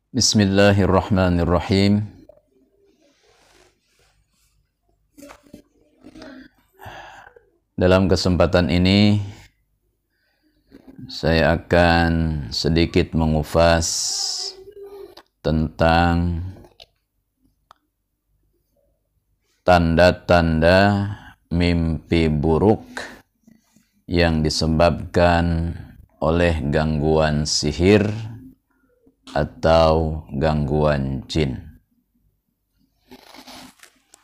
Bismillahirrahmanirrahim. Dalam kesempatan ini saya akan sedikit mengupas tentang tanda-tanda mimpi buruk yang disebabkan oleh gangguan sihir atau gangguan jin.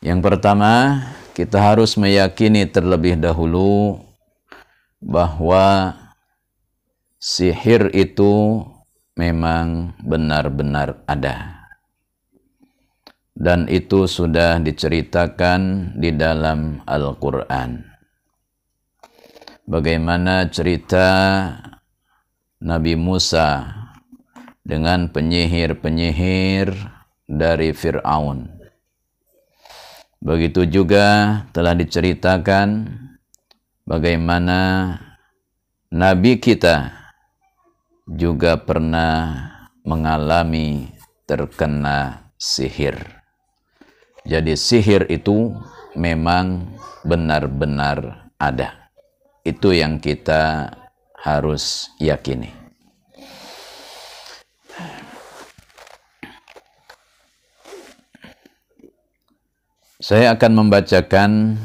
Yang pertama, kita harus meyakini terlebih dahulu bahwa sihir itu memang benar-benar ada. Dan itu sudah diceritakan di dalam Al-Quran. Bagaimana cerita Nabi Musa dengan penyihir-penyihir dari Fir'aun. Begitu juga telah diceritakan bagaimana Nabi kita juga pernah mengalami terkena sihir. Jadi sihir itu memang benar-benar ada. Itu yang kita harus yakini. Saya akan membacakan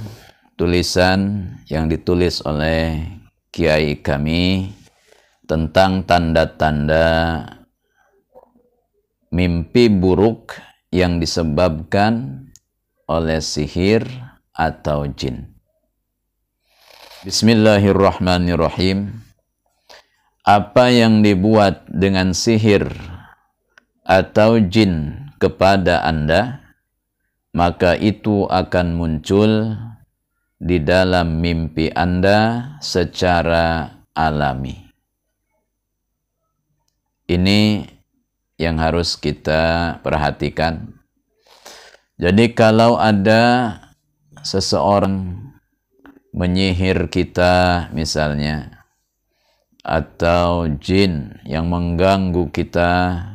tulisan yang ditulis oleh kiai kami tentang tanda-tanda mimpi buruk yang disebabkan oleh sihir atau jin. Bismillahirrahmanirrahim. Apa yang dibuat dengan sihir atau jin kepada Anda, maka itu akan muncul di dalam mimpi Anda secara alami. Ini yang harus kita perhatikan. Jadi kalau ada seseorang menyihir kita misalnya, atau jin yang mengganggu kita,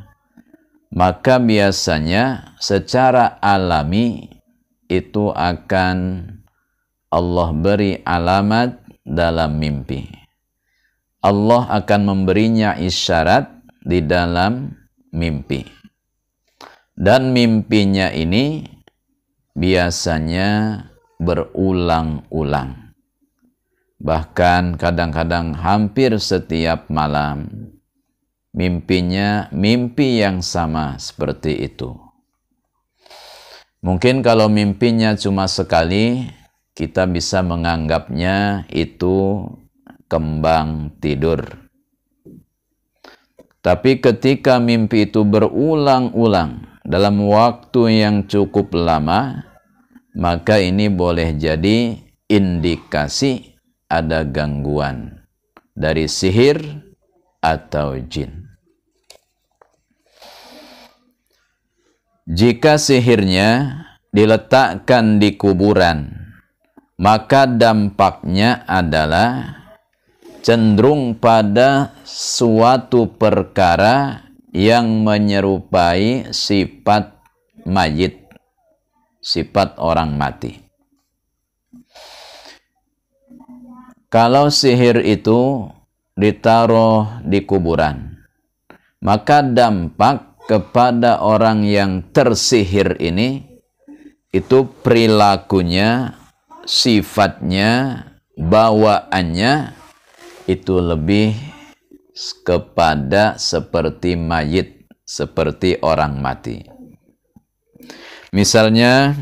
maka biasanya secara alami itu akan Allah beri alamat dalam mimpi. Allah akan memberinya isyarat di dalam mimpi. Dan mimpinya ini biasanya berulang-ulang. Bahkan kadang-kadang hampir setiap malam mimpinya mimpi yang sama seperti itu. Mungkin kalau mimpinya cuma sekali, kita bisa menganggapnya itu kembang tidur. Tapi ketika mimpi itu berulang-ulang dalam waktu yang cukup lama, maka ini boleh jadi indikasi ada gangguan dari sihir atau jin. Jika sihirnya diletakkan di kuburan, maka dampaknya adalah cenderung pada suatu perkara yang menyerupai sifat mayit, sifat orang mati. Kalau sihir itu ditaruh di kuburan, maka dampak kepada orang yang tersihir ini, itu perilakunya, sifatnya, bawaannya, itu lebih kepada seperti mayit, seperti orang mati. Misalnya,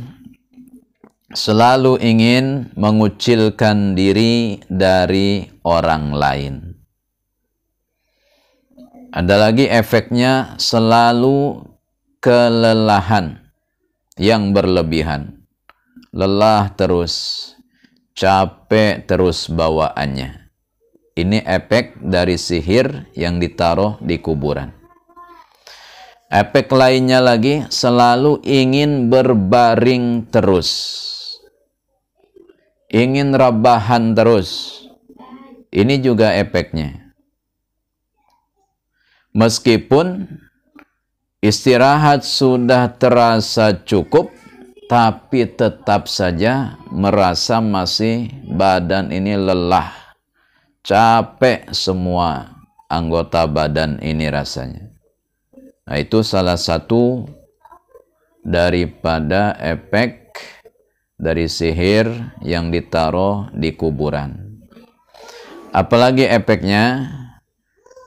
selalu ingin mengucilkan diri dari orang lain. Ada lagi efeknya selalu kelelahan yang berlebihan. Lelah terus, capek terus bawaannya. Ini efek dari sihir yang ditaruh di kuburan. Efek lainnya lagi, selalu ingin berbaring terus. Ingin rebahan terus. Ini juga efeknya. Meskipun istirahat sudah terasa cukup, tapi tetap saja merasa masih badan ini lelah, capek semua anggota badan ini rasanya. Nah, itu salah satu daripada efek dari sihir yang ditaruh di kuburan. Apalagi efeknya,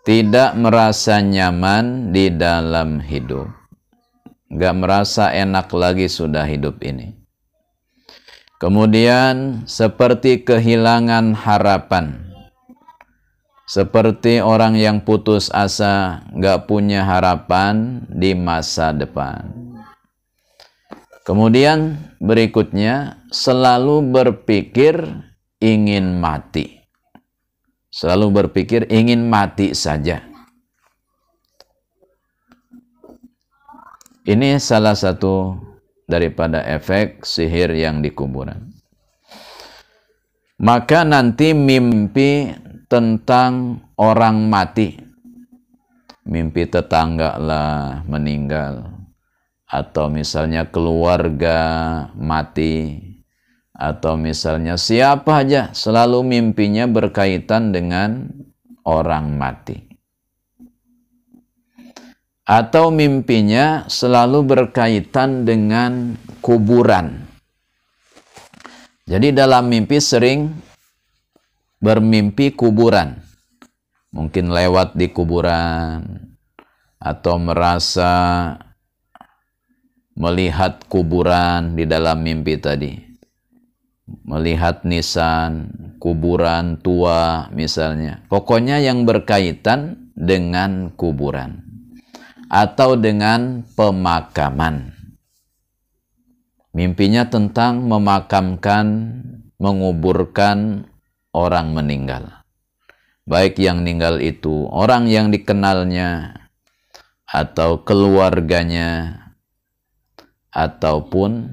tidak merasa nyaman di dalam hidup. Nggak merasa enak lagi sudah hidup ini. Kemudian seperti kehilangan harapan. Seperti orang yang putus asa, nggak punya harapan di masa depan. Kemudian berikutnya, selalu berpikir ingin mati. Selalu berpikir ingin mati saja. Ini salah satu daripada efek sihir yang di kuburan. Maka nanti mimpi tentang orang mati, mimpi tetangga lah meninggal, atau misalnya keluarga mati, atau misalnya siapa aja, selalu mimpinya berkaitan dengan orang mati. Atau mimpinya selalu berkaitan dengan kuburan. Jadi dalam mimpi sering bermimpi kuburan. Mungkin lewat di kuburan, atau merasa melihat kuburan di dalam mimpi tadi. Melihat nisan, kuburan tua misalnya. Pokoknya yang berkaitan dengan kuburan. Atau dengan pemakaman. Mimpinya tentang memakamkan, menguburkan orang meninggal. Baik yang meninggal itu orang yang dikenalnya, atau keluarganya, ataupun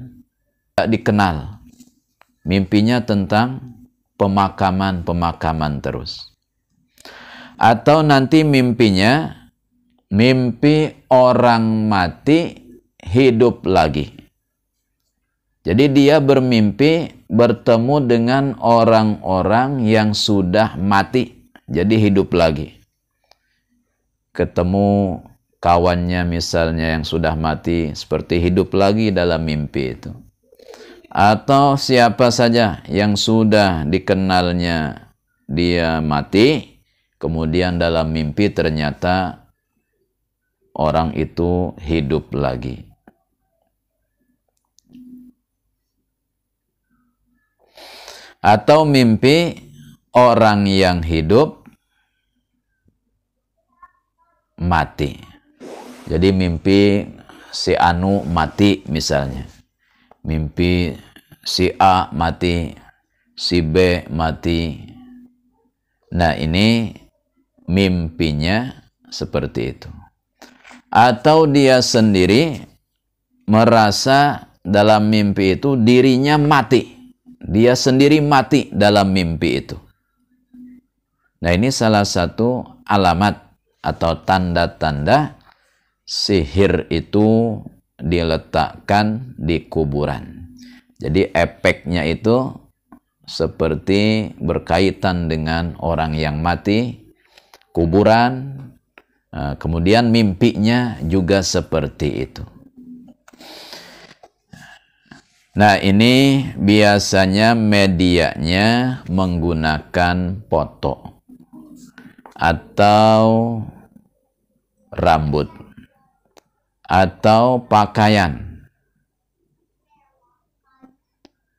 tidak dikenal. Mimpinya tentang pemakaman terus. Atau nanti mimpinya, mimpi orang mati hidup lagi. Jadi dia bermimpi bertemu dengan orang-orang yang sudah mati, jadi hidup lagi. Ketemu kawannya misalnya yang sudah mati, seperti hidup lagi dalam mimpi itu. Atau siapa saja yang sudah dikenalnya dia mati, kemudian dalam mimpi ternyata orang itu hidup lagi. Atau mimpi orang yang hidup mati. Jadi mimpi si Anu mati misalnya. Mimpi si A mati, si B mati. Nah, ini mimpinya seperti itu. Atau dia sendiri merasa dalam mimpi itu dirinya mati. Dia sendiri mati dalam mimpi itu. Nah, ini salah satu alamat atau tanda-tanda sihir itu diletakkan di kuburan. Jadi efeknya itu seperti berkaitan dengan orang yang mati, kuburan, kemudian mimpinya juga seperti itu. Nah, ini biasanya medianya menggunakan foto atau rambut atau pakaian.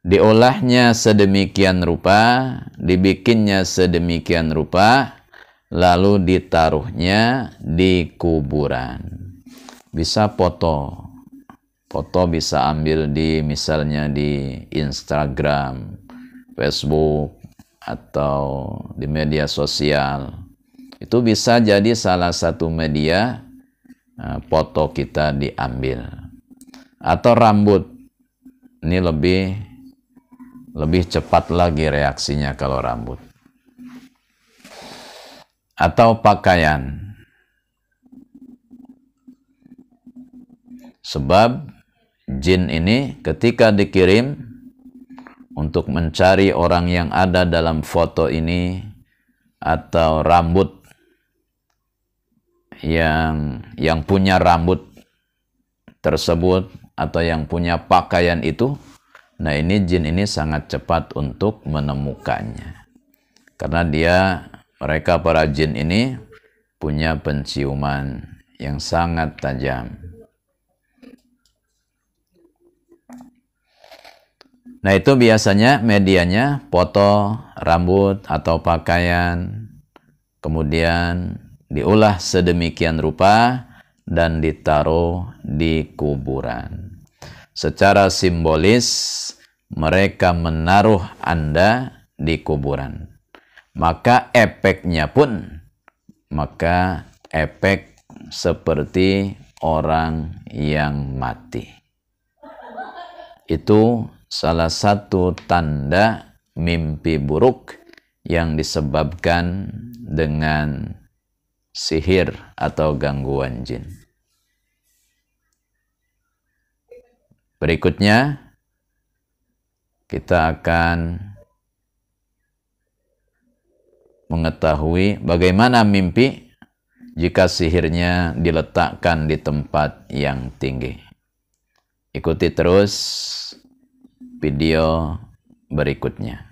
Diolahnya sedemikian rupa, dibikinnya sedemikian rupa, lalu ditaruhnya di kuburan. Bisa foto. Foto bisa ambil di misalnya di Instagram, Facebook, atau di media sosial. Itu bisa jadi salah satu media foto kita diambil. Atau rambut. Ini lebih cepat lagi reaksinya kalau rambut. Atau pakaian. Sebab jin ini ketika dikirim untuk mencari orang yang ada dalam foto ini atau rambut yang punya rambut tersebut atau yang punya pakaian itu, nah ini jin ini sangat cepat untuk menemukannya. Karena mereka para jin ini punya penciuman yang sangat tajam. Nah itu biasanya medianya foto, rambut atau pakaian, kemudian diolah sedemikian rupa dan ditaruh di kuburan. Secara simbolis mereka menaruh Anda di kuburan. Maka efeknya pun, efek seperti orang yang mati. Itu salah satu tanda mimpi buruk yang disebabkan dengan sihir atau gangguan jin. Berikutnya, kita akan mengetahui bagaimana mimpi jika sihirnya diletakkan di tempat yang tinggi. Ikuti terus video berikutnya.